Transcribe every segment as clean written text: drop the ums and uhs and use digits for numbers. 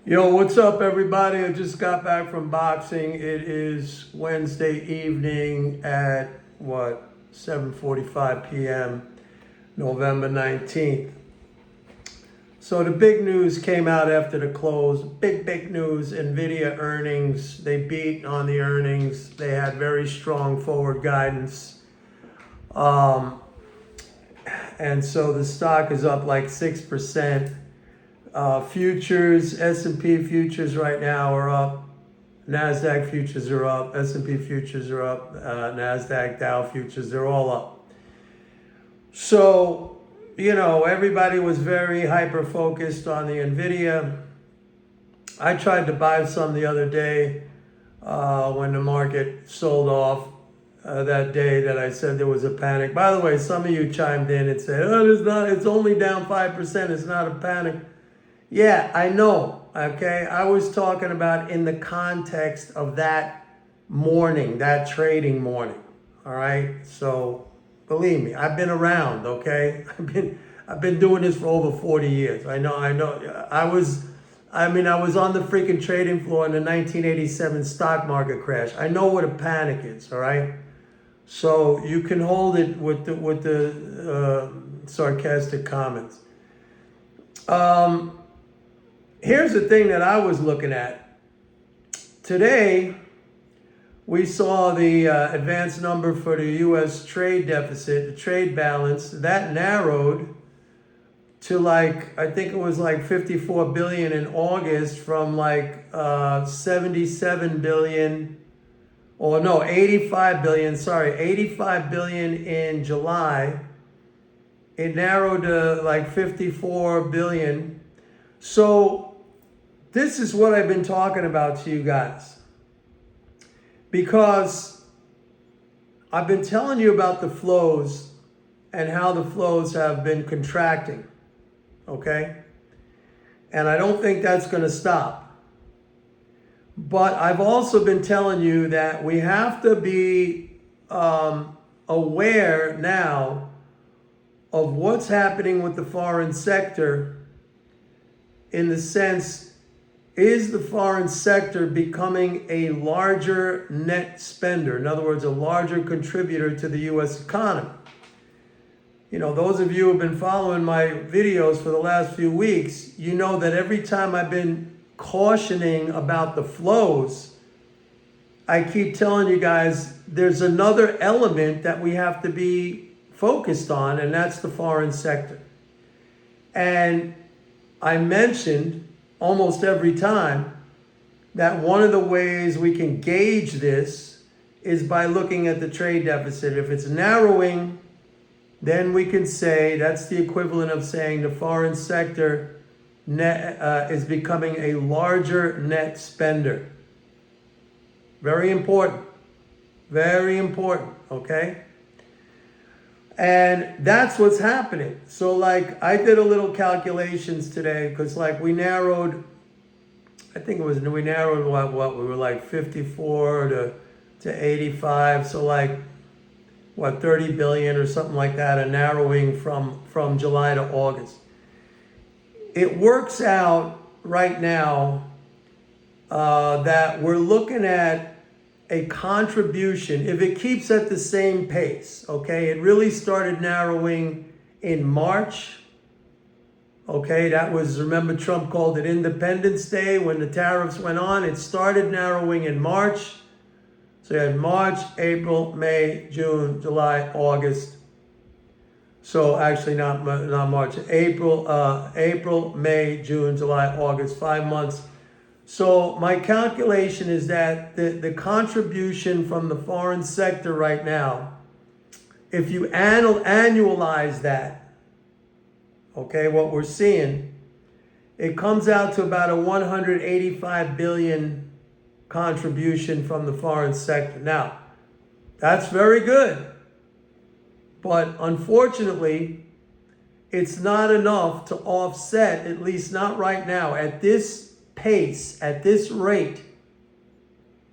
Yo, what's up, everybody? I just got back from boxing. It is Wednesday evening at 7:45 p.m., November 19th. So the big news came out after the close. Big news. NVDA earnings. They beat on the earnings. They had very strong forward guidance. And so the stock is up like 6%. Futures, S&P futures right now are up. NASDAQ futures are up. S&P futures are up. NASDAQ, Dow futures, they're all up. So, everybody was very hyper-focused on the NVIDIA. I tried to buy some the other day when the market sold off that day that I said there was a panic. By the way, some of you chimed in and said, it's only down 5%, it's not a panic. Yeah, I know, okay? I was talking about in the context of that morning, that trading morning, all right? So, believe me, I've been around, okay? I've been doing this for over 40 years. I know. I was on the freaking trading floor in the 1987 stock market crash. I know what a panic is, all right? So, you can hold it with the sarcastic comments. Here's the thing that I was looking at. Today, we saw the advanced number for the U.S. trade deficit, the trade balance, that narrowed to I think it was like 54 billion in August from 77 billion, or no, 85 billion, 85 billion in July. It narrowed to 54 billion. So this is what I've been talking about to you guys, because I've been telling you about the flows and how the flows have been contracting, okay? And I don't think that's going to stop. But I've also been telling you that we have to be aware now of what's happening with the foreign sector, in the sense, is the foreign sector becoming a larger net spender? In other words, a larger contributor to the U.S. economy. Those of you who have been following my videos for the last few weeks, you know that every time I've been cautioning about the flows, I keep telling you guys there's another element that we have to be focused on, and that's the foreign sector. And I mentioned almost every time that one of the ways we can gauge this is by looking at the trade deficit. If it's narrowing, then we can say that's the equivalent of saying the foreign sector is becoming a larger net spender. Very important. Very important, okay? And that's what's happening. So I did a little calculations today, because we narrowed, we narrowed what? We were 54 to 85. So 30 billion or something like that, a narrowing from July to August. It works out right now that we're looking at a contribution, if it keeps at the same pace, okay? It really started narrowing in March, okay? That was, remember, Trump called it Independence Day when the tariffs went on. It started narrowing in March. So you had March, April, May, June, July, August. So actually not March, April, May, June, July, August, 5 months. So my calculation is that the contribution from the foreign sector right now, if you annualize that, okay, what we're seeing, it comes out to about a 185 billion contribution from the foreign sector. Now, that's very good. But unfortunately, it's not enough to offset, at least not right now, at this pace, at this rate,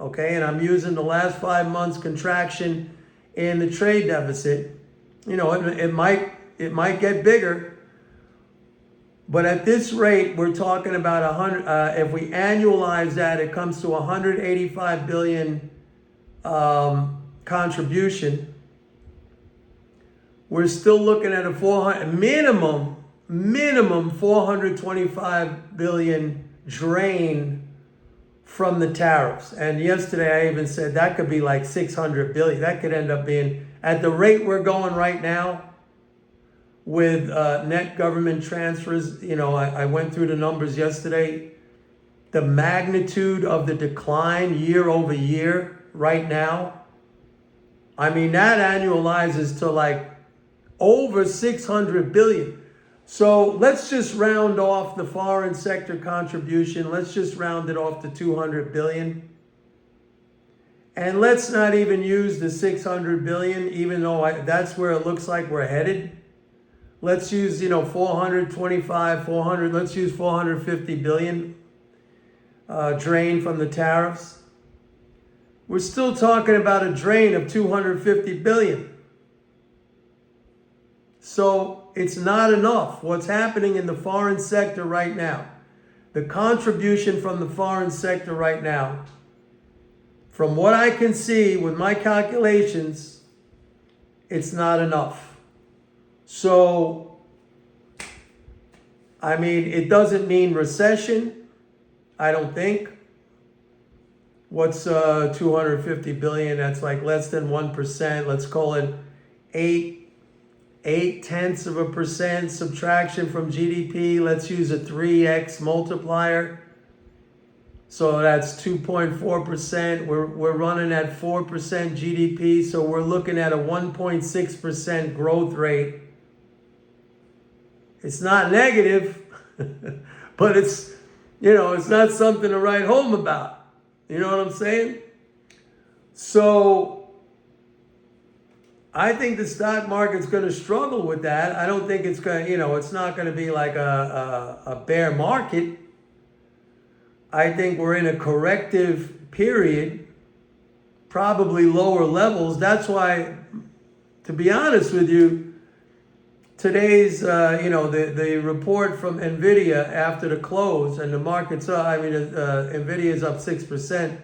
okay, and I'm using the last 5 months contraction in the trade deficit. It might get bigger, But at this rate, we're talking about 100. If we annualize that, it comes to 185 billion contribution. We're still looking at a 400 minimum 425 billion drain from the tariffs. And yesterday I even said that could be like 600 billion. That could end up being, at the rate we're going right now with net government transfers. I went through the numbers yesterday. The magnitude of the decline year over year right now, I mean, that annualizes to like over 600 billion. So let's just round off the foreign sector contribution. Let's just round it off to 200 billion. And let's not even use the 600 billion, even though that's where it looks like we're headed. Let's use, 425, 400, let's use 450 billion drain from the tariffs. We're still talking about a drain of 250 billion. So it's not enough. What's happening in the foreign sector right now, the contribution from the foreign sector right now, from what I can see with my calculations, it's not enough. So, I mean, it doesn't mean recession, I don't think. What's 250 billion? That's like less than 1%. Let's call it 0.8% subtraction from GDP. Let's use a 3x multiplier. So that's 2.4%. We're running at 4% GDP. So we're looking at a 1.6% growth rate. It's not negative, but it's not something to write home about. You know what I'm saying? So I think the stock market's going to struggle with that. I don't think it's going to, it's not going to be like a bear market. I think we're in a corrective period, probably lower levels. That's why, to be honest with you, today's, the report from NVDA after the close and the market's up, NVIDIA is up 6%.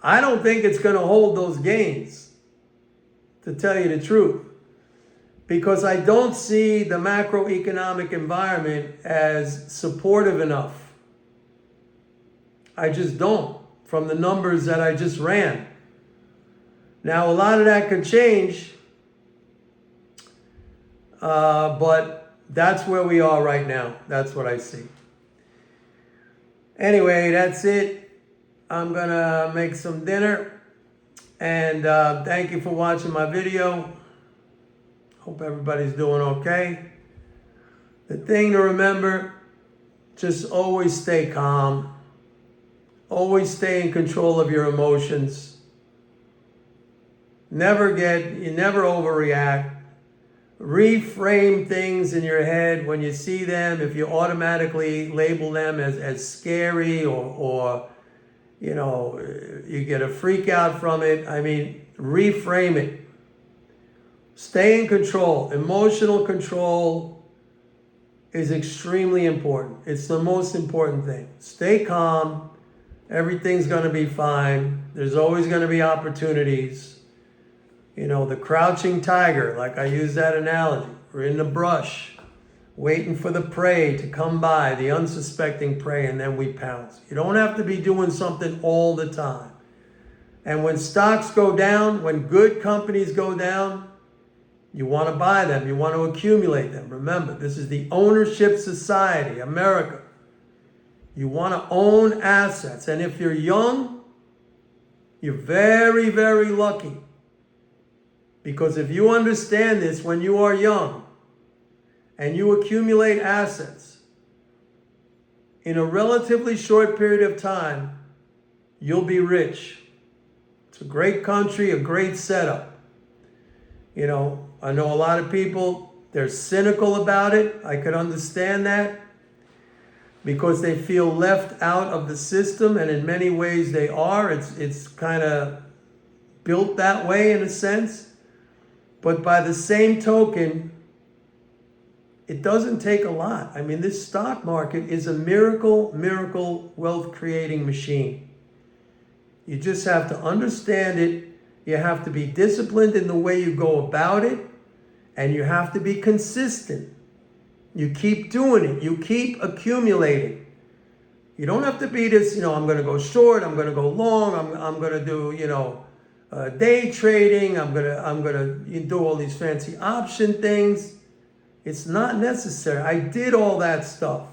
I don't think it's going to hold those gains, to tell you the truth, because I don't see the macroeconomic environment as supportive enough. I just don't, from the numbers that I just ran. Now, a lot of that could change, but that's where we are right now. That's what I see. Anyway, that's it. I'm going to make some dinner. And thank you for watching my video. Hope everybody's doing okay. The thing to remember, just always stay calm. Always stay in control of your emotions. You never overreact. Reframe things in your head when you see them. If you automatically label them as scary or you get a freak out from it, reframe it. Stay in control. Emotional control is extremely important. It's the most important thing. Stay calm. Everything's going to be fine. There's always going to be opportunities. The crouching tiger, like I use that analogy. We're in the brush, waiting for the prey to come by, the unsuspecting prey, and then we pounce. You don't have to be doing something all the time. And when stocks go down, when good companies go down, you want to buy them. You want to accumulate them. Remember, this is the ownership society, America. You want to own assets. And if you're young, you're very, very lucky. Because if you understand this when you are young and you accumulate assets, in a relatively short period of time, you'll be rich. It's a great country, a great setup. I know a lot of people, they're cynical about it. I could understand that, because they feel left out of the system, and in many ways they are. It's kind of built that way in a sense. But by the same token, It doesn't take a lot. I mean, this stock market is a miracle wealth creating machine. You just have to understand it. You have to be disciplined in the way you go about it. And you have to be consistent. You keep doing it. You keep accumulating. You don't have to be this, I'm going to go short, I'm going to go long, I'm going to do, day trading, I'm going to do all these fancy option things. It's not necessary. I did all that stuff.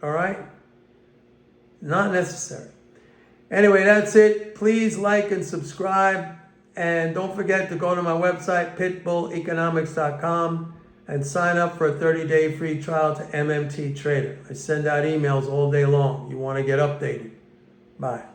All right? Not necessary. Anyway, that's it. Please like and subscribe. And don't forget to go to my website, pitbulleconomics.com, and sign up for a 30-day free trial to MMT Trader. I send out emails all day long. You want to get updated. Bye.